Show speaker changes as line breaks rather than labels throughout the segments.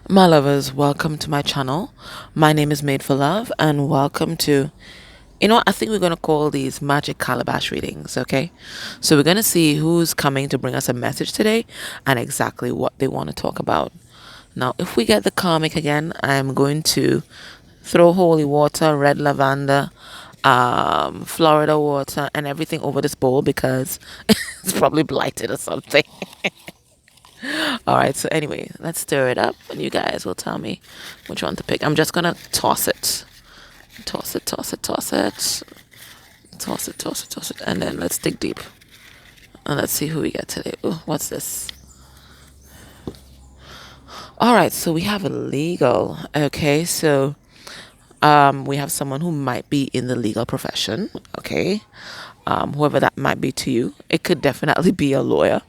My lovers, welcome to my channel. My name is Made for Love, and welcome to, I think we're going to call these magic calabash readings, okay? So we're going to see who's coming to bring us a message today and exactly what they want to talk about. Now, if we get the karmic again, I'm going to throw holy water, red lavender, Florida water, and everything over this bowl because it's probably blighted or something. All right, so anyway, let's stir it up and you guys will tell me which one to pick. I'm just gonna toss it. Toss it, toss it, toss it. Toss it, toss it, toss it. And then let's dig deep. And let's see who we get today. Ooh, what's this? All right, so we have a legal. Okay, so we have someone who might be in the legal profession. Okay, whoever that might be to you. It could definitely be a lawyer.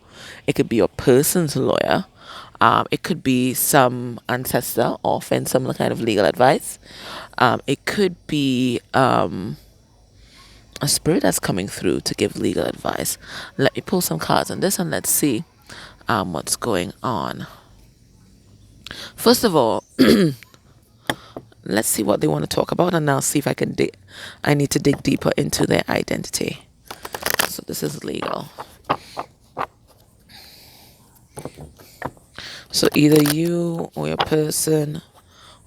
It could be a person's lawyer. It could be some ancestor offering some kind of legal advice. It could be a spirit that's coming through to give legal advice. Let me pull some cards on this and let's see what's going on. First of all, let's see what they want to talk about, and I'll see if I can dig. I need to dig deeper into their identity. So this is legal. So either you or your person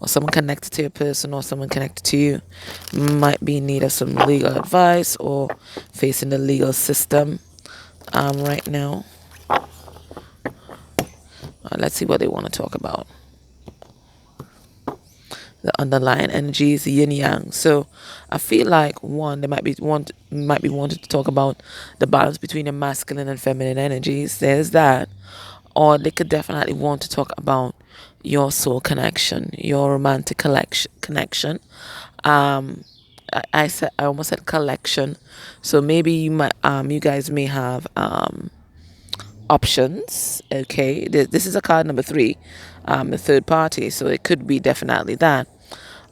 or someone connected to your person or someone connected to you might be in need of some legal advice or facing the legal system right now. Let's see what they want to talk about. The underlying energies, yin yang. So I feel like they might be wanting to talk about the balance between the masculine and feminine energies. There's that. Or they could definitely want to talk about your soul connection, your romantic connection. I almost said collection. So maybe you guys may have options. Okay, this is a card number 3, the third party. So it could be definitely that.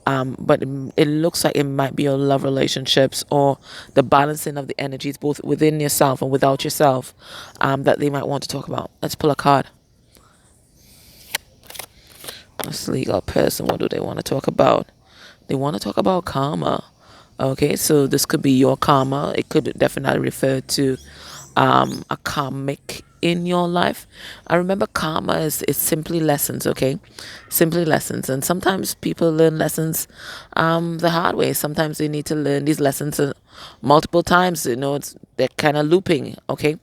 But it looks like it might be your love relationships or the balancing of the energies both within yourself and without yourself that they might want to talk about. Let's pull a card. This legal person, what do they want to talk about? They want to talk about karma. Okay, so this could be your karma. It could definitely refer to a karmic in your life. I remember karma is simply lessons, okay? Simply lessons. And sometimes people learn lessons the hard way. Sometimes they need to learn these lessons multiple times. They're kind of looping, okay?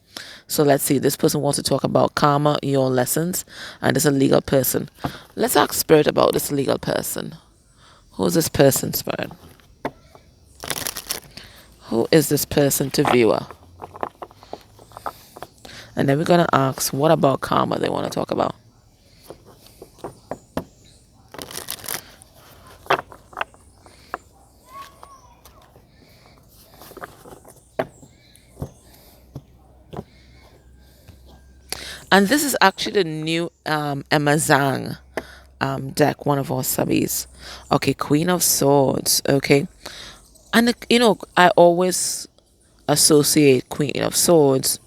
So let's see. This person wants to talk about karma, your lessons, and it's a legal person. Let's ask Spirit about this legal person. Who's this person, Spirit? Who is this person to viewer? And then we're going to ask, what about karma they want to talk about? And this is actually the new Emma Zhang deck, one of our subbies. Okay, Queen of Swords. Okay. And, I always associate Queen of Swords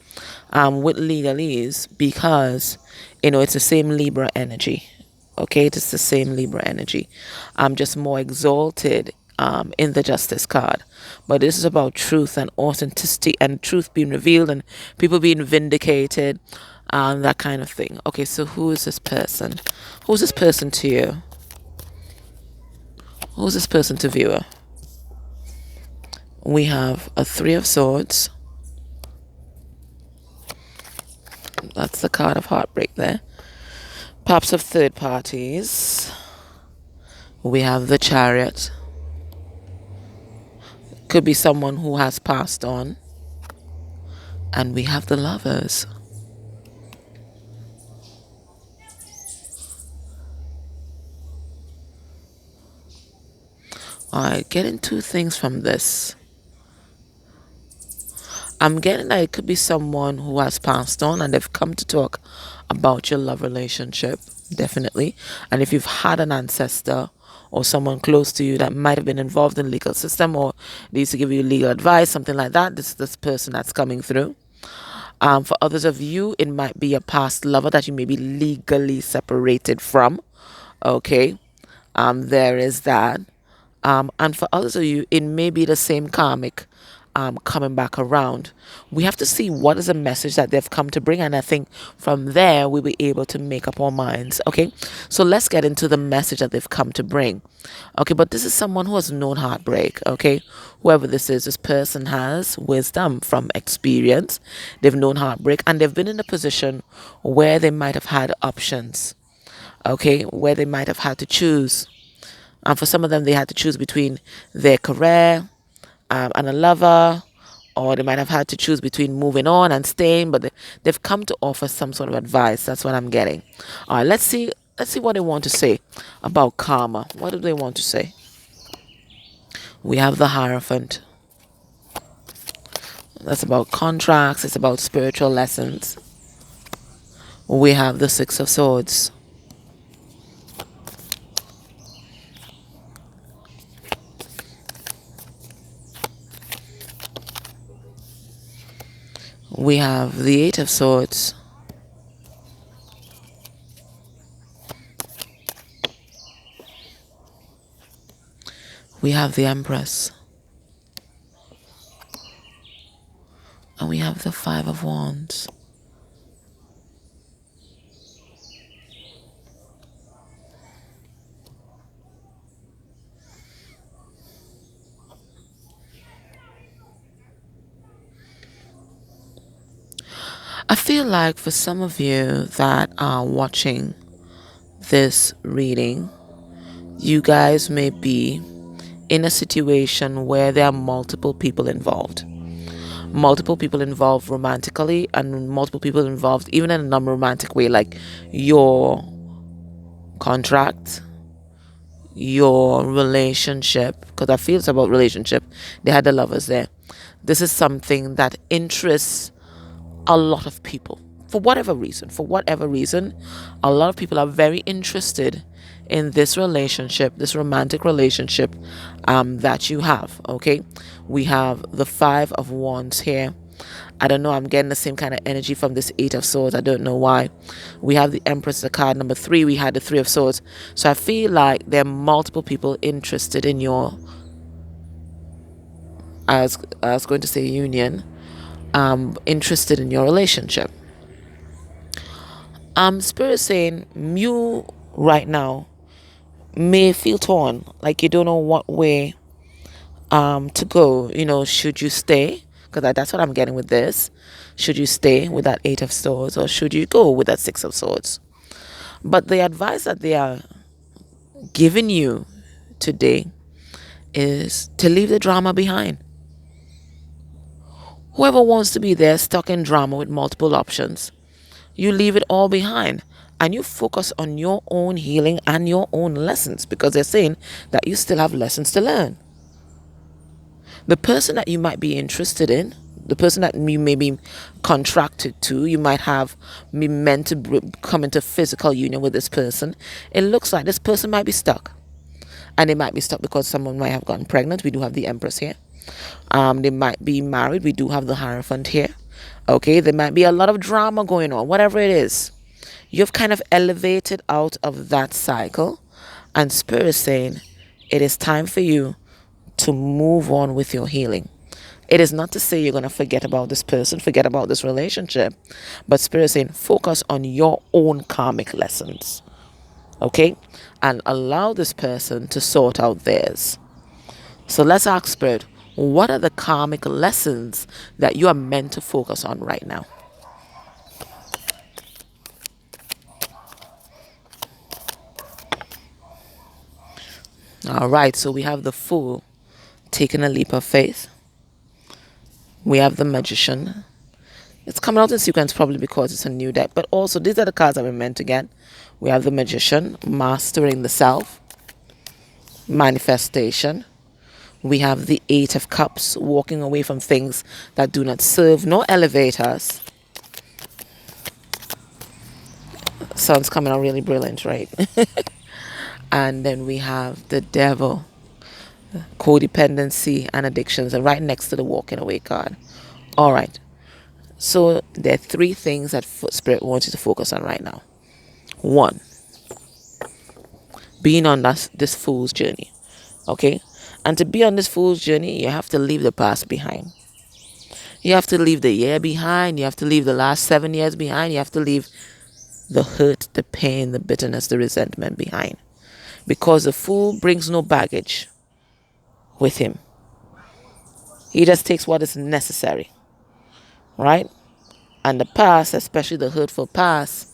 with legalese because, it's the same Libra energy. Okay, it's the same Libra energy. I'm just more exalted in the Justice card. But this is about truth and authenticity and truth being revealed and people being vindicated, that kind of thing. Okay, so who is this person? Who's this person to you? Who's this person to viewer? We have a 3 of Swords. That's the card of heartbreak there. Perhaps of third parties. We have the Chariot. Could be someone who has passed on. And we have the Lovers. Alright, getting 2 things from this. I'm getting that it could be someone who has passed on and they've come to talk about your love relationship, definitely. And if you've had an ancestor or someone close to you that might have been involved in the legal system or needs to give you legal advice, something like that, this is this person that's coming through. For others of you, it might be a past lover that you may be legally separated from. Okay, there is that. And for others of you, it may be the same karmic coming back around. We have to see what is the message that they've come to bring, and I think from there we'll be able to make up our minds. Okay, so let's get into the message that they've come to bring. Okay, but this is someone who has known heartbreak. Okay, whoever this is, this person has wisdom from experience. They've known heartbreak, and they've been in a position where they might have had options. Okay, where they might have had to choose. And for some of them, they had to choose between their career and a lover, or they might have had to choose between moving on and staying. But they've come to offer some sort of advice. That's what I'm getting. All right, let's see. Let's see what they want to say about karma. What do they want to say? We have the Hierophant. That's about contracts. It's about spiritual lessons. We have the Six of Swords. We have the Eight of Swords. We have the Empress. And we have the Five of Wands. I feel like for some of you that are watching this reading, you guys may be in a situation where there are multiple people involved. Multiple people involved romantically, and multiple people involved even in a non-romantic way, like your contract, your relationship, because I feel it's about relationship. They had the lovers there. This is something that interests a lot of people for whatever reason. A lot of people are very interested in this relationship, this romantic relationship that you have. Okay, we have the Five of Wands here. I don't know, I'm getting the same kind of energy from this Eight of Swords. I don't know why. We have the Empress, the card number 3. We had the Three of Swords. So I feel like there are multiple people interested in your, I was going to say union, interested in your relationship. Spirit saying you right now may feel torn, like you don't know what way to go. You know, should you stay? Because that's what I'm getting with this. Should you stay with that Eight of Swords, or should you go with that Six of Swords? But the advice that they are giving you today is to leave the drama behind. Whoever wants to be there stuck in drama with multiple options, you leave it all behind and you focus on your own healing and your own lessons, because they're saying that you still have lessons to learn. The person that you might be interested in, the person that you may be contracted to, you might have been meant to come into physical union with this person. It looks like this person might be stuck. And they might be stuck because someone might have gotten pregnant. We do have the Empress here. They might be married. We do have the Hierophant here. Okay, there might be a lot of drama going on. Whatever it is, you've kind of elevated out of that cycle. And Spirit is saying it is time for you to move on with your healing. It is not to say you're going to forget about this person, forget about this relationship. But Spirit is saying focus on your own karmic lessons. Okay? And allow this person to sort out theirs. So let's ask Spirit, what are the karmic lessons that you are meant to focus on right now? All right, so we have the Fool taking a leap of faith. We have the Magician. It's coming out in sequence probably because it's a new deck, but also these are the cards that we're meant to get. We have the Magician, mastering the self, manifestation. We have the Eight of Cups, walking away from things that do not serve nor elevate us. Sounds coming out really brilliant, right? And then we have the Devil, codependency and addictions, and right next to the walking away card. All right. So there are 3 things that Spirit wants you to focus on right now. 1, being on this fool's journey. Okay? And to be on this fool's journey, you have to leave the past behind. You have to leave the year behind. You have to leave the last 7 years behind. You have to leave the hurt, the pain, the bitterness, the resentment behind. Because the fool brings no baggage with him. He just takes what is necessary. Right? And the past, especially the hurtful past,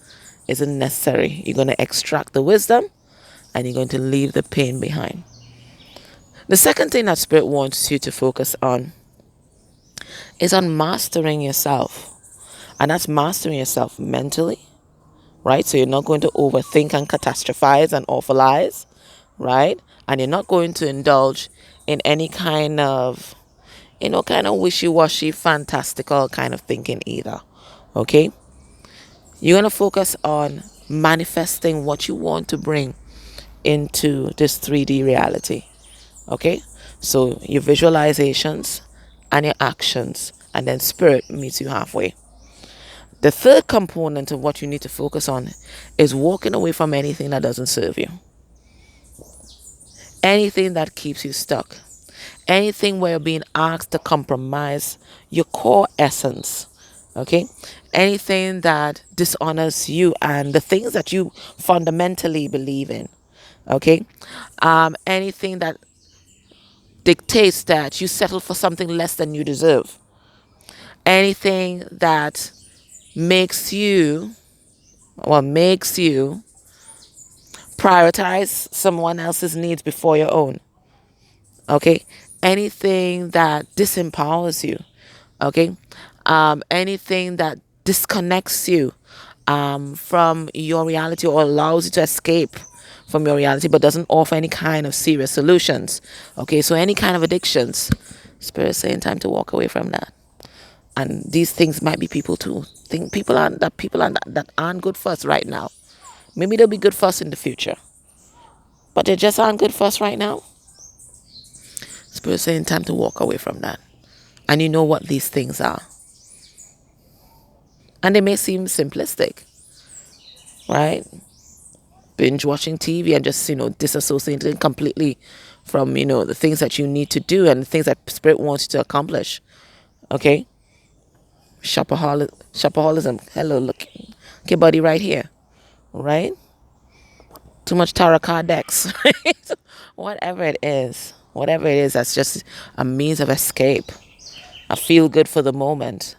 isn't necessary. You're going to extract the wisdom and you're going to leave the pain behind. The second thing that Spirit wants you to focus on is on mastering yourself. And that's mastering yourself mentally, right? So you're not going to overthink and catastrophize and awfulize, right? And you're not going to indulge in any kind of, kind of wishy-washy, fantastical kind of thinking either, okay? You're going to focus on manifesting what you want to bring into this 3D reality, okay? So your visualizations and your actions, and then Spirit meets you halfway. The third component of what you need to focus on is walking away from anything that doesn't serve you. Anything that keeps you stuck. Anything where you're being asked to compromise your core essence. Okay? Anything that dishonors you and the things that you fundamentally believe in. Okay? Anything that dictates that you settle for something less than you deserve. Anything that makes you prioritize someone else's needs before your own. Okay? Anything that disempowers you. Okay? Anything that disconnects you from your reality or allows you to escape from your reality but doesn't offer any kind of serious solutions. Okay? So any kind of addictions. Spirit saying time to walk away from that. And these things might be people too. People that aren't good for us right now. Maybe they'll be good for us in the future. But they just aren't good for us right now. Spirit saying time to walk away from that. And you know what these things are. And they may seem simplistic. Right? Binge watching TV and just, disassociating completely from, the things that you need to do and the things that Spirit wants you to accomplish. Okay? Shopaholism. Hello, look. Okay, buddy, right here. Right? Too much tarot card decks. Whatever it is, that's just a means of escape. I feel good for the moment.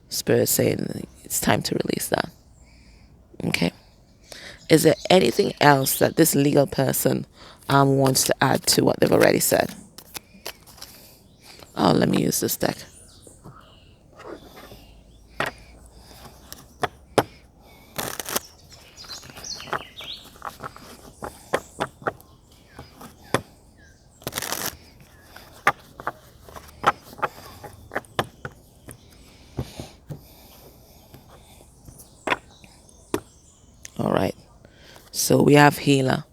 Spirit saying it's time to release that. Okay. Is there anything else that this legal person wants to add to what they've already said? Oh, let me use this deck. All right. So we have healer.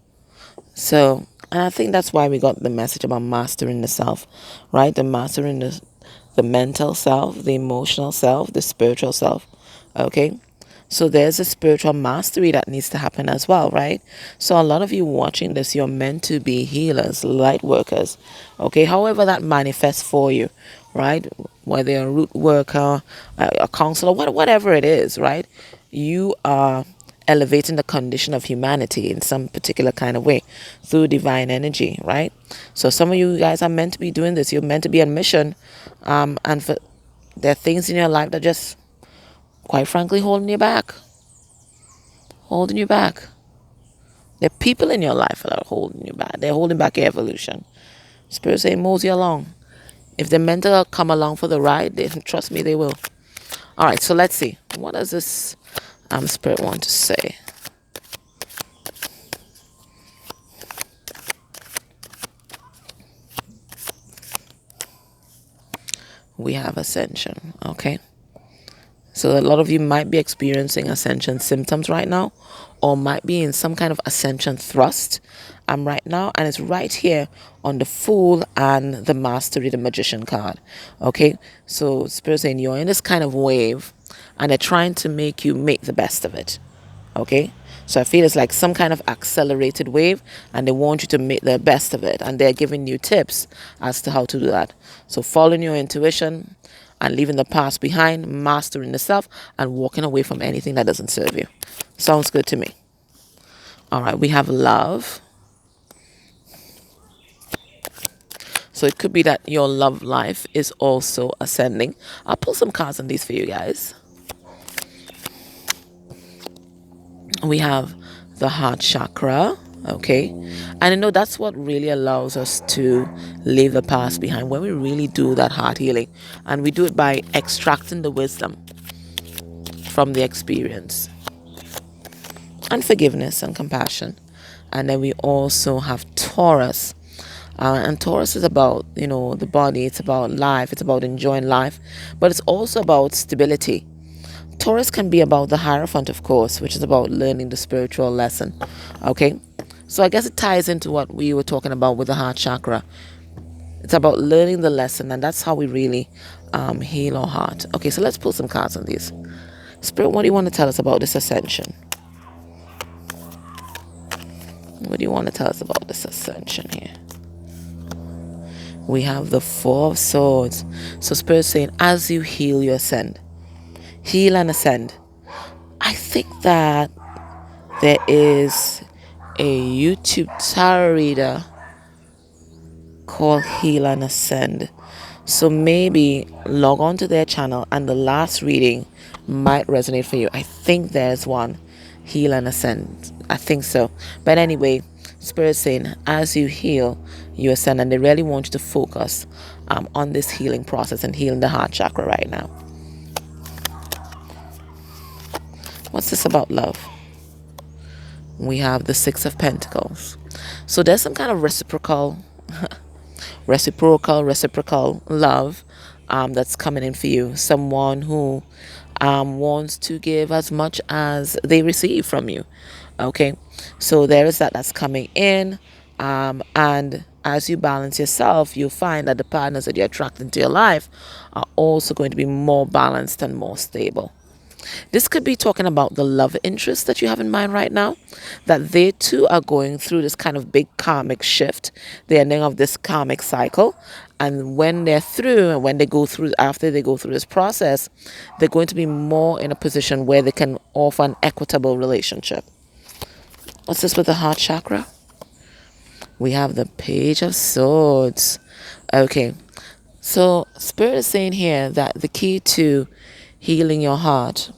So, and I think that's why we got the message about mastering the self, right? The mastering the mental self, the emotional self, the spiritual self. Okay. So there's a spiritual mastery that needs to happen as well, right? So a lot of you watching this, you're meant to be healers, light workers. Okay. However that manifests for you, right? Whether you're a root worker, a counselor, whatever it is, right? You are elevating the condition of humanity in some particular kind of way through divine energy, right? So some of you guys are meant to be doing this. You're meant to be on mission, and there are things in your life that just, quite frankly, holding you back. There are people in your life that are holding you back. They're holding back your evolution. Spirit saying, mosey along. If they're meant to come along for the ride, trust me, they will. All right, so let's see. What does this Spirit want to say? We have ascension, okay? So a lot of you might be experiencing ascension symptoms right now, or might be in some kind of ascension thrust right now, and it's right here on the Fool and the Mastery, the Magician card. Okay, so Spirit saying you're in this kind of wave, and they're trying to make you make the best of it. Okay, So I feel it's like some kind of accelerated wave, and they want you to make the best of it, and they're giving you tips as to how to do that. So following your intuition and leaving the past behind, mastering the self, and walking away from anything that doesn't serve you. Sounds good to me. All right, we have love. So it could be that your love life is also ascending. I'll pull some cards on these for you guys. We have the heart chakra. Okay. And I know that's what really allows us to leave the past behind when we really do that heart healing. And we do it by extracting the wisdom from the experience and forgiveness and compassion. And then we also have Taurus. And Taurus is about, the body. It's about life. It's about enjoying life. But it's also about stability. Taurus can be about the Hierophant, of course, which is about learning the spiritual lesson. Okay? So I guess it ties into what we were talking about with the heart chakra. It's about learning the lesson, and that's how we really heal our heart. Okay, so let's pull some cards on these. Spirit, what do you want to tell us about this ascension? What do you want to tell us about this ascension here? We have the Four of Swords. So Spirit saying, as you heal, you ascend. Heal and ascend. I think that there is a YouTube tarot reader called Heal and Ascend. So maybe log on to their channel and the last reading might resonate for you. I think there's one, Heal and Ascend. I think so. But anyway, Spirit saying, as you heal, you ascend. And they really want you to focus on this healing process and healing the heart chakra right now. What's this about love? We have the Six of Pentacles. So there's some kind of reciprocal love that's coming in for you. Someone who wants to give as much as they receive from you. Okay, so there is that's coming in, and as you balance yourself, you'll find that the partners that you attract into your life are also going to be more balanced and more stable. This could be talking about the love interest that you have in mind right now, that they too are going through this kind of big karmic shift, the ending of this karmic cycle. And when they're through, and when they go through, after they go through this process, they're going to be more in a position where they can offer an equitable relationship. What's this with the heart chakra? We have the Page of Swords. Okay, so Spirit is saying here that the key to healing your heart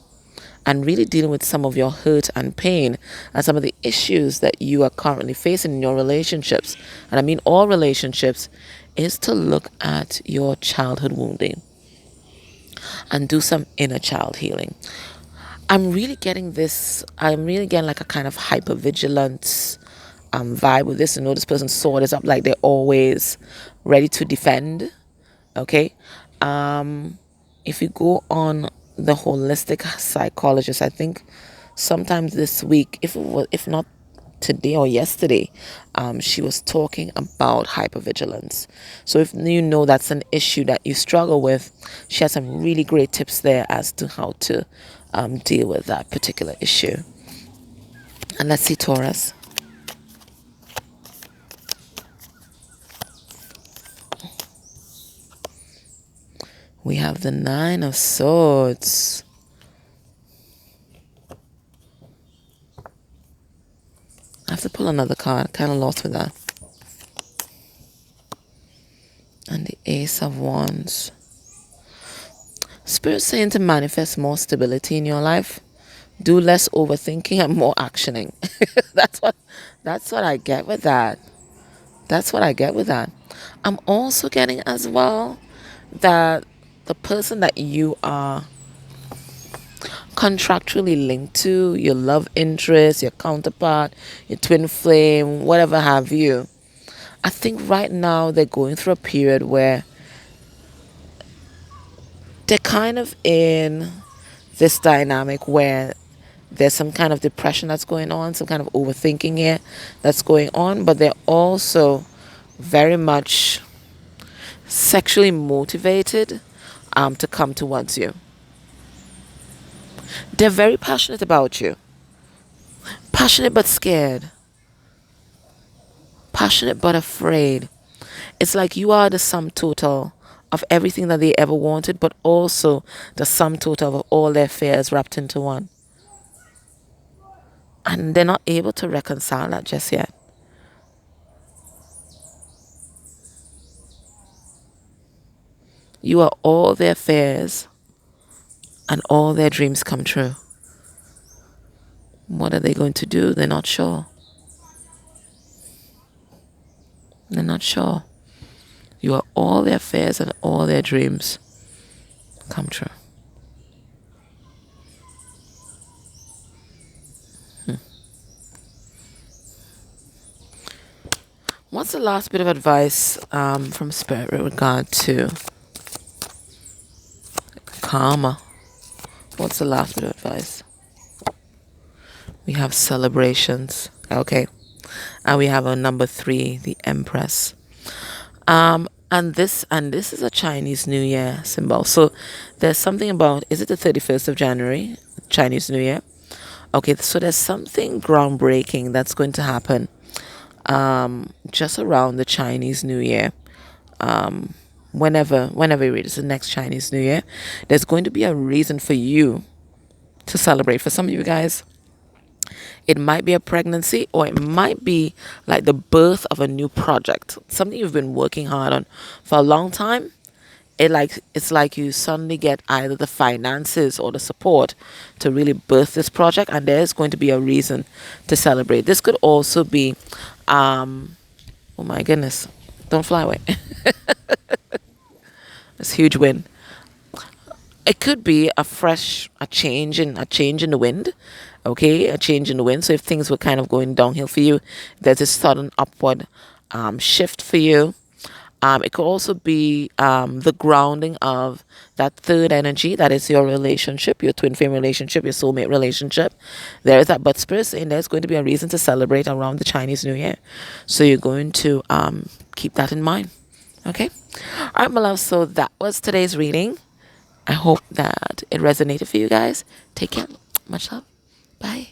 and really dealing with some of your hurt and pain and some of the issues that you are currently facing in your relationships, and I mean all relationships, is to look at your childhood wounding and do some inner child healing. I'm really getting like a kind of hypervigilance vibe with this. This person's sword is up, like they're always ready to defend. Okay, if you go on the holistic psychologist, I think sometimes this week, if not today or yesterday, she was talking about hypervigilance. So if you know that's an issue that you struggle with, she has some really great tips there as to how to deal with that particular issue. And let's see, Taurus. We have the Nine of Swords. I have to pull another card. Kind of lost with that. And the Ace of Wands. Spirit saying to manifest more stability in your life. Do less overthinking and more actioning. That's what I get with that. That's what I get with that. I'm also getting as well that the person that you are contractually linked to, your love interest, your counterpart, your twin flame, whatever have you, I think right now they're going through a period where they're kind of in this dynamic where there's some kind of depression that's going on, some kind of overthinking here that's going on, but they're also very much sexually motivated to come towards you. They're very passionate about you. Passionate but scared. Passionate but afraid. It's like you are the sum total of everything that they ever wanted, but also the sum total of all their fears wrapped into one. And they're not able to reconcile that just yet. You are all their fears and all their dreams come true. What are they going to do? They're not sure. They're not sure. You are all their fears and all their dreams come true. What's the last bit of advice from Spirit with regard to karma? What's the last bit of advice? We have celebrations. Okay. And we have a number 3, the Empress. And this is a Chinese New Year symbol. So there's something about, is it the 31st of January, Chinese New Year? Okay, so there's something groundbreaking that's going to happen just around the Chinese New Year. Whenever you read it's the next Chinese New Year, there's going to be a reason for you to celebrate. For some of you guys, it might be a pregnancy, or it might be like the birth of a new project, something you've been working hard on for a long time. It's like you suddenly get either the finances or the support to really birth this project, and there's going to be a reason to celebrate. This could also be, oh my goodness, don't fly away. It's a huge win. It could be a change in the wind. Okay, a change in the wind. So if things were kind of going downhill for you, there's a sudden upward shift for you. It could also be the grounding of that third energy, that is your relationship, your twin flame relationship, your soulmate relationship. There is that. But Spirit saying there's going to be a reason to celebrate around the Chinese New Year. So you're going to keep that in mind. Okay? All right, my love. So that was today's reading. I hope that it resonated for you guys. Take care. Much love. Bye.